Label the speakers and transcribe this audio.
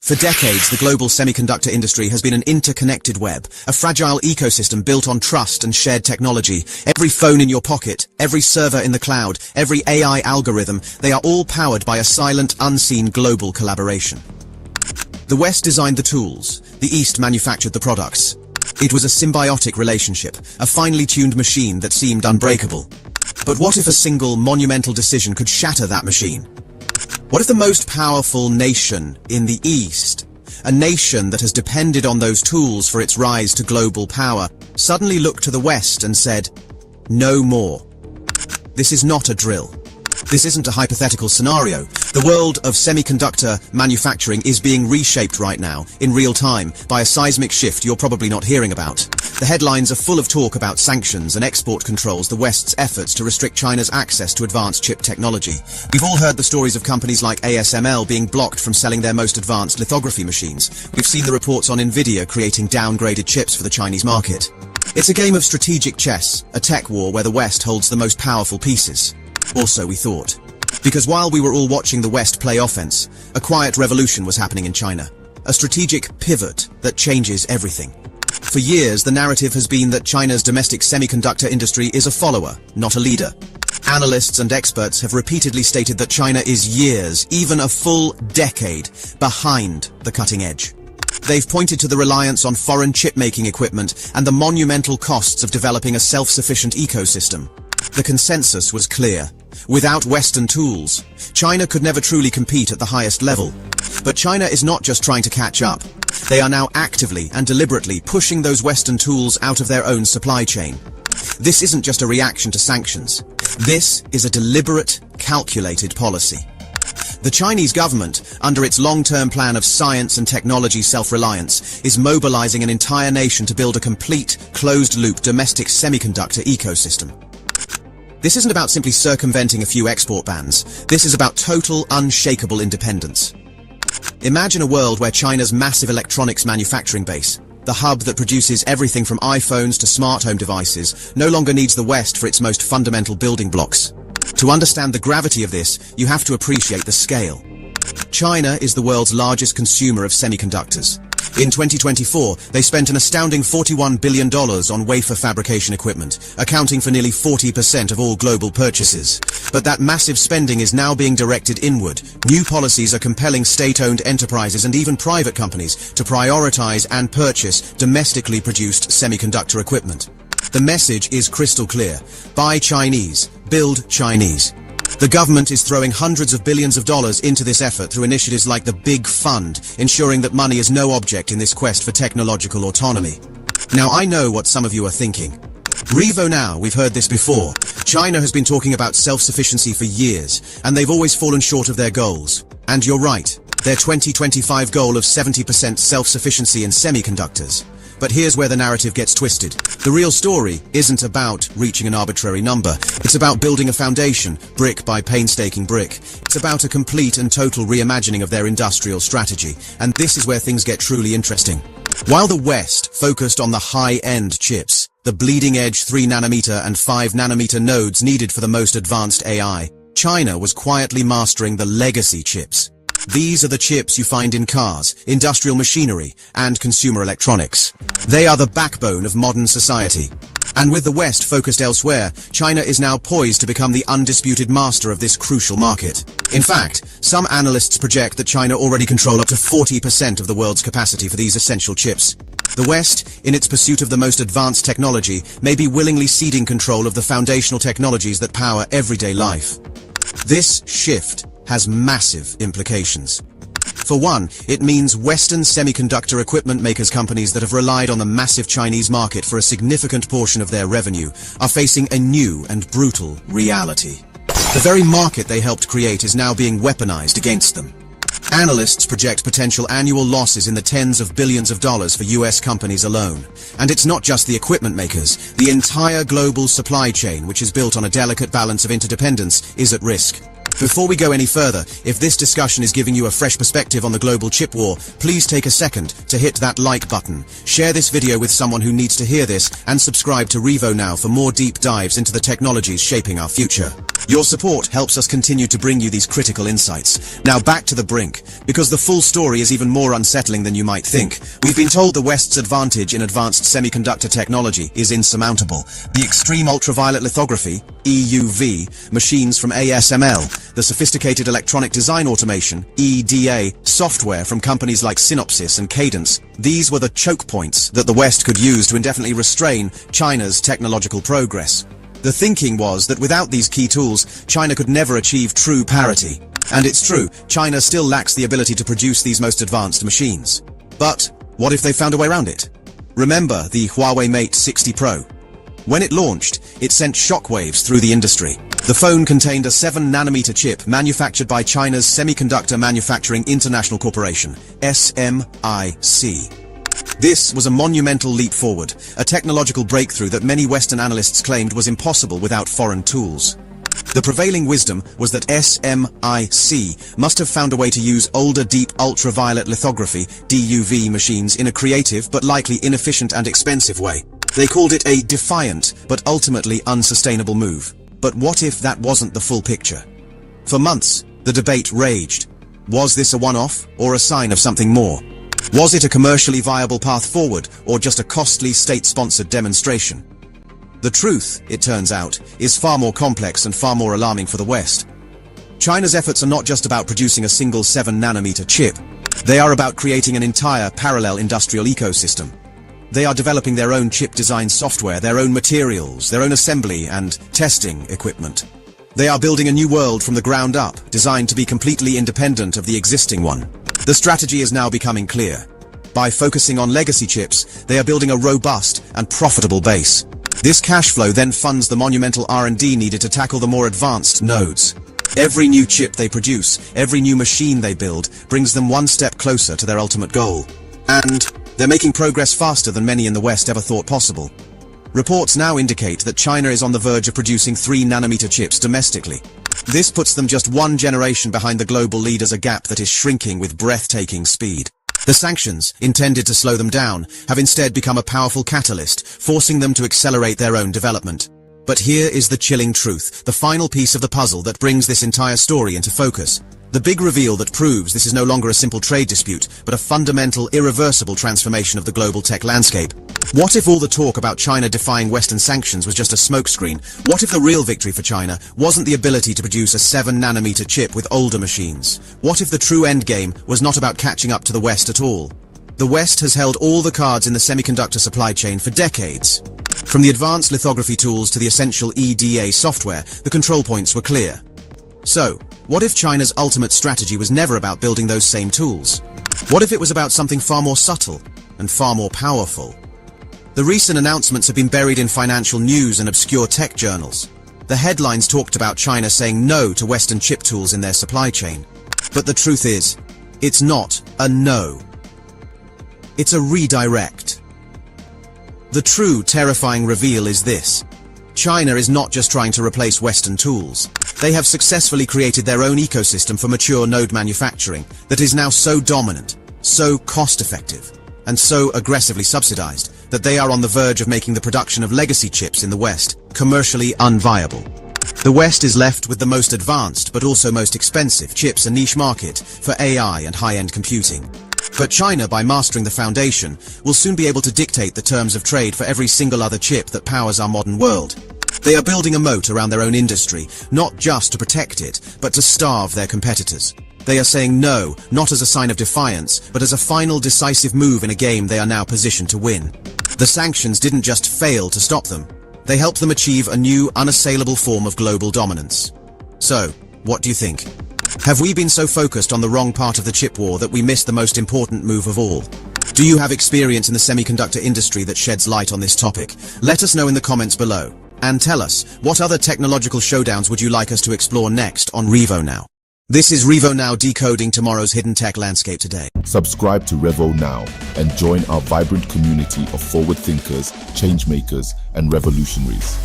Speaker 1: For decades, the global semiconductor industry has been an interconnected web, a fragile ecosystem built on trust and shared technology. Every phone in your pocket, every server in the cloud, every AI algorithm, they are all powered by a silent, unseen global collaboration. The West designed the tools, the East manufactured the products. It was a symbiotic relationship, a finely tuned machine that seemed unbreakable. But what if a single, monumental decision could shatter that machine? What if the most powerful nation in the East, a nation that has depended on those tools for its rise to global power, suddenly looked to the West and said, "No more"? This is not a drill. This isn't a hypothetical scenario. The world of semiconductor manufacturing is being reshaped right now, in real time, by a seismic shift you're probably not hearing about. The headlines are full of talk about sanctions and export controls, the West's efforts to restrict China's access to advanced chip technology. We've all heard the stories of companies like ASML being blocked from selling their most advanced lithography machines. We've seen the reports on Nvidia creating downgraded chips for the Chinese market. It's a game of strategic chess, a tech war where the West holds the most powerful pieces. Or so we thought. Because while we were all watching the West play offense, a quiet revolution was happening in China. A strategic pivot that changes everything. For years, the narrative has been that China's domestic semiconductor industry is a follower, not a leader. Analysts and experts have repeatedly stated that China is years, even a full decade, behind the cutting edge. They've pointed to the reliance on foreign chip-making equipment and the monumental costs of developing a self-sufficient ecosystem. The consensus was clear. Without Western tools, China could never truly compete at the highest level. But China is not just trying to catch up. They are now actively and deliberately pushing those Western tools out of their own supply chain. This isn't just a reaction to sanctions. This is a deliberate, calculated policy. The Chinese government, under its long-term plan of science and technology self-reliance, is mobilizing an entire nation to build a complete, closed-loop domestic semiconductor ecosystem. This isn't about simply circumventing a few export bans. This is about total, unshakable independence. Imagine a world where China's massive electronics manufacturing base, the hub that produces everything from iPhones to smart home devices, no longer needs the West for its most fundamental building blocks. To understand the gravity of this, you have to appreciate the scale. China is the world's largest consumer of semiconductors. In 2024, they spent an astounding $41 billion on wafer fabrication equipment, accounting for nearly 40% of all global purchases. But that massive spending is now being directed inward. New policies are compelling state-owned enterprises and even private companies to prioritize and purchase domestically produced semiconductor equipment. The message is crystal clear. Buy Chinese, build Chinese. The government is throwing hundreds of billions of dollars into this effort through initiatives like the Big Fund, ensuring that money is no object in this quest for technological autonomy. Now I know what some of you are thinking. Revo now, we've heard this before. China has been talking about self-sufficiency for years, and they've always fallen short of their goals. And you're right, their 2025 goal of 70% self-sufficiency in semiconductors. But here's where the narrative gets twisted. The real story isn't about reaching an arbitrary number. It's about building a foundation, brick by painstaking brick. It's about a complete and total reimagining of their industrial strategy. And this is where things get truly interesting. While the West focused on the high-end chips, the bleeding-edge 3nm and 5nm nodes needed for the most advanced AI, China was quietly mastering the legacy chips. These are the chips you find in cars, industrial machinery, and consumer electronics. They are the backbone of modern society. And with the West focused elsewhere, China is now poised to become the undisputed master of this crucial market. In fact, some analysts project that China already controls up to 40% of the world's capacity for these essential chips. The West, in its pursuit of the most advanced technology, may be willingly ceding control of the foundational technologies that power everyday life. This shift has massive implications. For one, it means Western semiconductor equipment makers companies that have relied on the massive Chinese market for a significant portion of their revenue are facing a new and brutal reality. The very market they helped create is now being weaponized against them. Analysts project potential annual losses in the tens of billions of dollars for US companies alone. And it's not just the equipment makers. The entire global supply chain, which is built on a delicate balance of interdependence, is at risk. Before we go any further, if this discussion is giving you a fresh perspective on the global chip war, please take a second to hit that like button, share this video with someone who needs to hear this, and subscribe to Revo Now for more deep dives into the technologies shaping our future. Your support helps us continue to bring you these critical insights. Now back to the brink, because the full story is even more unsettling than you might think. We've been told the West's advantage in advanced semiconductor technology is insurmountable. The extreme ultraviolet lithography, EUV, machines from ASML, the sophisticated electronic design automation, EDA, software from companies like Synopsys and Cadence, these were the choke points that the West could use to indefinitely restrain China's technological progress. The thinking was that without these key tools, China could never achieve true parity. And it's true, China still lacks the ability to produce these most advanced machines. But what if they found a way around it? Remember the Huawei Mate 60 Pro. When it launched, it sent shockwaves through the industry. The phone contained a 7-nanometer chip manufactured by China's Semiconductor Manufacturing International Corporation, SMIC. This was a monumental leap forward, a technological breakthrough that many Western analysts claimed was impossible without foreign tools. The prevailing wisdom was that SMIC must have found a way to use older deep ultraviolet lithography, DUV machines in a creative but likely inefficient and expensive way. They called it a defiant but ultimately unsustainable move. But what if that wasn't the full picture? For months, the debate raged. Was this a one-off or a sign of something more? Was it a commercially viable path forward, or just a costly state-sponsored demonstration? The truth, it turns out, is far more complex and far more alarming for the West. China's efforts are not just about producing a single 7-nanometer chip. They are about creating an entire parallel industrial ecosystem. They are developing their own chip design software, their own materials, their own assembly and testing equipment. They are building a new world from the ground up, designed to be completely independent of the existing one. The strategy is now becoming clear. By focusing on legacy chips, they are building a robust and profitable base. This cash flow then funds the monumental R&D needed to tackle the more advanced nodes. Every new chip they produce, every new machine they build, brings them one step closer to their ultimate goal. And they're making progress faster than many in the West ever thought possible. Reports now indicate that China is on the verge of producing 3-nanometer chips domestically. This puts them just one generation behind the global leaders, a gap that is shrinking with breathtaking speed. The sanctions, intended to slow them down, have instead become a powerful catalyst, forcing them to accelerate their own development. But here is the chilling truth, the final piece of the puzzle that brings this entire story into focus. The big reveal that proves this is no longer a simple trade dispute, but a fundamental, irreversible transformation of the global tech landscape. What if all the talk about China defying Western sanctions was just a smokescreen? What if the real victory for China wasn't the ability to produce a 7-nanometer chip with older machines? What if the true endgame was not about catching up to the West at all? The West has held all the cards in the semiconductor supply chain for decades. From the advanced lithography tools to the essential EDA software, the control points were clear. So, what if China's ultimate strategy was never about building those same tools? What if it was about something far more subtle and far more powerful? The recent announcements have been buried in financial news and obscure tech journals. The headlines talked about China saying no to Western chip tools in their supply chain. But the truth is, it's not a no. It's a redirect. The true terrifying reveal is this. China is not just trying to replace Western tools. They have successfully created their own ecosystem for mature node manufacturing that is now so dominant, so cost-effective, and so aggressively subsidized that they are on the verge of making the production of legacy chips in the West commercially unviable. The West is left with the most advanced but also most expensive chips, a niche market for AI and high-end computing. But China, by mastering the foundation, will soon be able to dictate the terms of trade for every single other chip that powers our modern world. They are building a moat around their own industry, not just to protect it, but to starve their competitors. They are saying no, not as a sign of defiance, but as a final decisive move in a game they are now positioned to win. The sanctions didn't just fail to stop them. They helped them achieve a new, unassailable form of global dominance. So, what do you think? Have we been so focused on the wrong part of the chip war that we missed the most important move of all? Do you have experience in the semiconductor industry that sheds light on this topic? Let us know in the comments below. And tell us, what other technological showdowns would you like us to explore next on Revo Now? This is Revo Now, decoding tomorrow's hidden tech landscape today.
Speaker 2: Subscribe to Revo Now and join our vibrant community of forward thinkers, change makers, and revolutionaries.